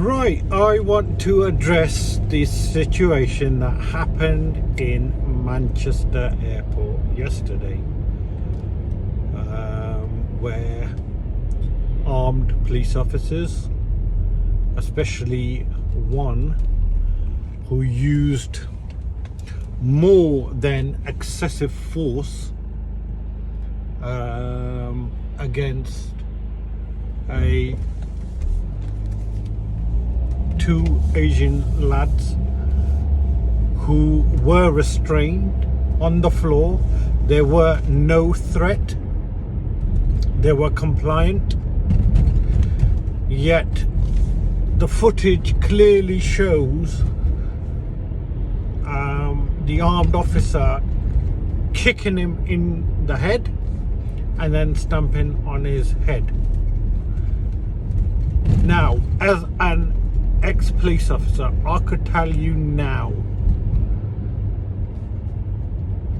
Right, I want to address the situation that happened in Manchester Airport yesterday, where armed police officers, especially one who used more than excessive force against two Asian lads who were restrained on the floor. There were no threat. They were compliant. Yet the footage clearly shows the armed officer kicking him in the head and then stamping on his head. Now, as an ex-police officer, I could tell you now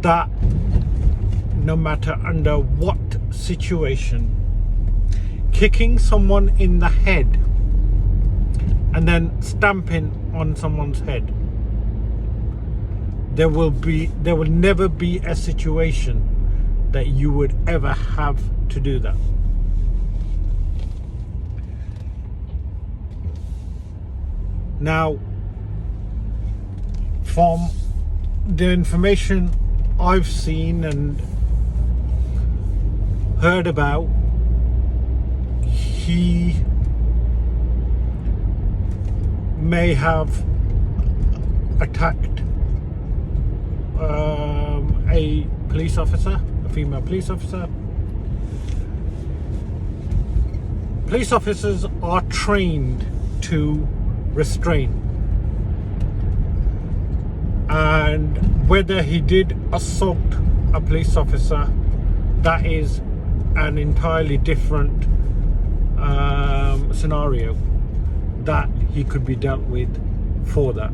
that no matter under what situation, kicking someone in the head and then stamping on someone's head, there will never be a situation that you would ever have to do that. Now, from the information I've seen and heard about, he may have attacked a police officer, a female police officer. Police officers are trained to restrain, and whether he did assault a police officer, that is an entirely different scenario that he could be dealt with for that.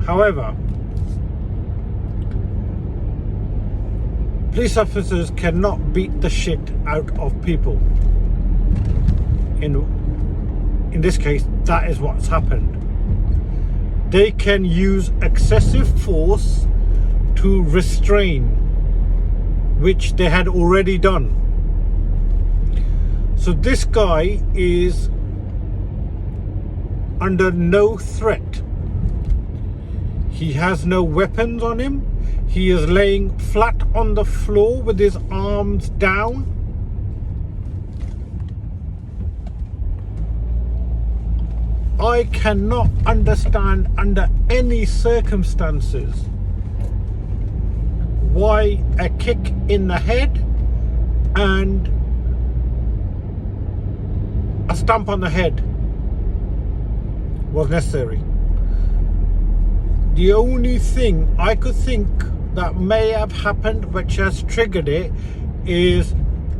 However, police officers cannot beat the shit out of people. In this case, that is what's happened. They can use excessive force to restrain, which they had already done. So this guy is under no threat. He has no weapons on him. He is laying flat on the floor with his arms down. I cannot understand under any circumstances why a kick in the head and a stamp on the head was necessary. The only thing I could think that may have happened which has triggered it is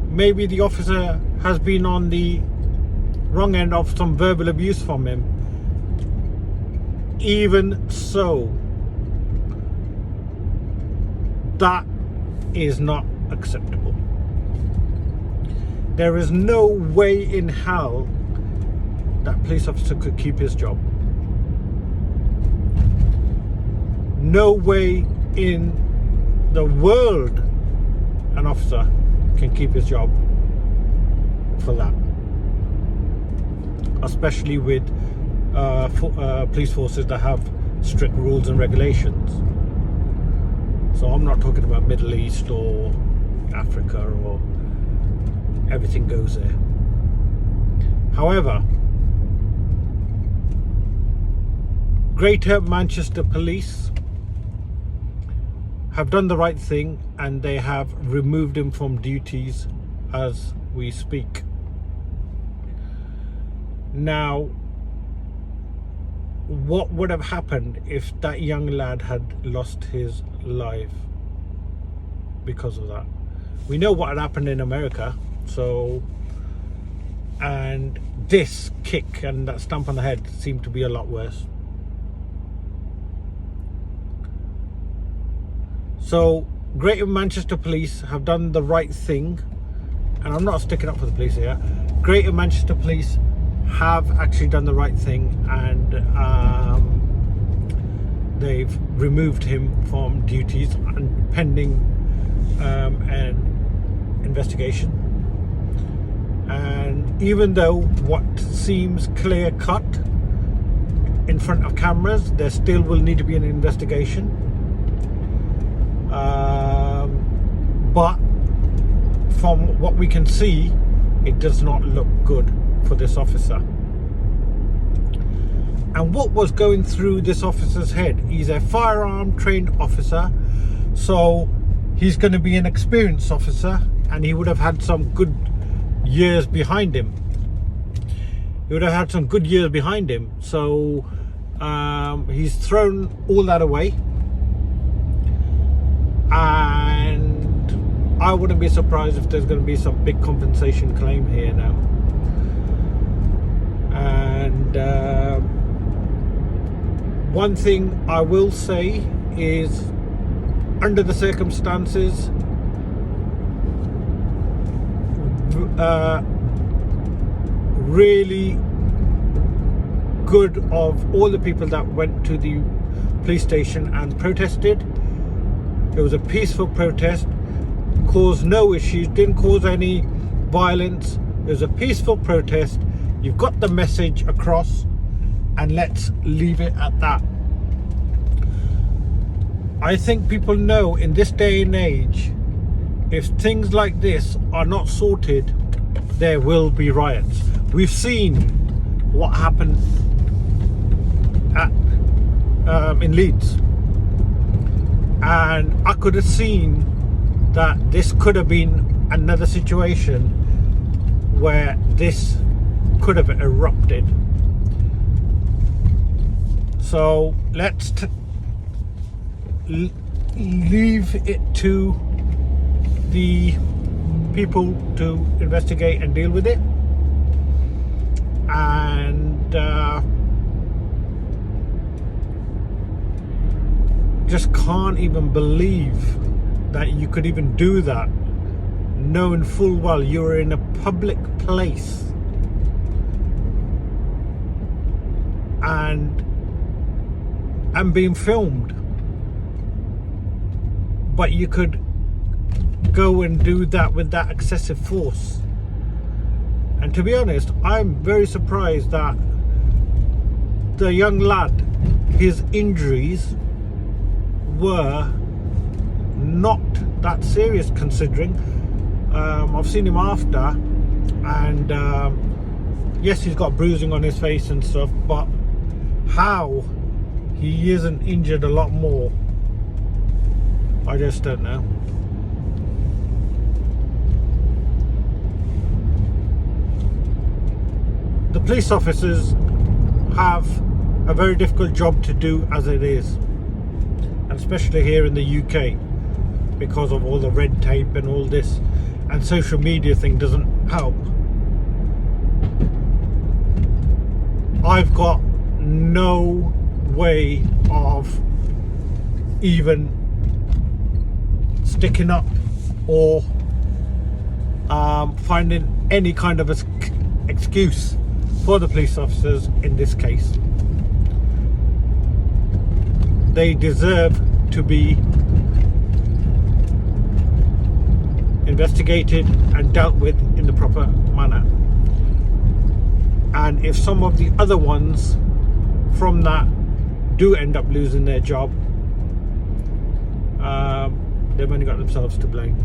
maybe the officer has been on the wrong end of some verbal abuse from him. Even so, that is not acceptable. There is no way in hell that police officer could keep his job. No way in the world an officer can keep his job for that, especially with police forces that have strict rules and regulations. So I'm not talking about Middle East or Africa or everything goes there. However, Greater Manchester Police have done the right thing and they have removed him from duties as we speak. Now, what would have happened if that young lad had lost his life because of that? We know what had happened in America, so, and this kick and that stamp on the head seemed to be a lot worse. So Greater Manchester Police have done the right thing, and I'm not sticking up for the police here. Greater Manchester Police have actually done the right thing, and they've removed him from duties and pending an investigation. And even though what seems clear cut in front of cameras, there still will need to be an investigation. But from what we can see, it does not look good for this officer. And what was going through this officer's head? He's a firearm trained officer, so he's going to be an experienced officer, and he would have had some good years behind him. So he's thrown all that away, and I wouldn't be surprised if there's going to be some big compensation claim here now. And one thing I will say is, under the circumstances, really good of all the people that went to the police station and protested. It was a peaceful protest, caused no issues, didn't cause any violence. It was a peaceful protest. You've got the message across, and let's leave it at that. I think people know in this day and age, if things like this are not sorted, there will be riots. We've seen what happened at in Leeds, and I could have seen that this could have been another situation where this could have erupted. So let's leave it to the people to investigate and deal with it. And just can't even believe that you could even do that, knowing full well you're in a public place and being filmed, but you could go and do that with that excessive force. And to be honest, I'm very surprised that the young lad, his injuries were not that serious, considering I've seen him after, and yes, he's got bruising on his face and stuff, but how he isn't injured a lot more, I just don't know. The police officers have a very difficult job to do as it is, and especially here in the UK, because of all the red tape and all this, and social media thing doesn't help. I've got no way of even sticking up or finding any kind of excuse for the police officers in this case. They deserve to be investigated and dealt with in the proper manner. And if some of the other ones from that do end up losing their job, they've only got themselves to blame.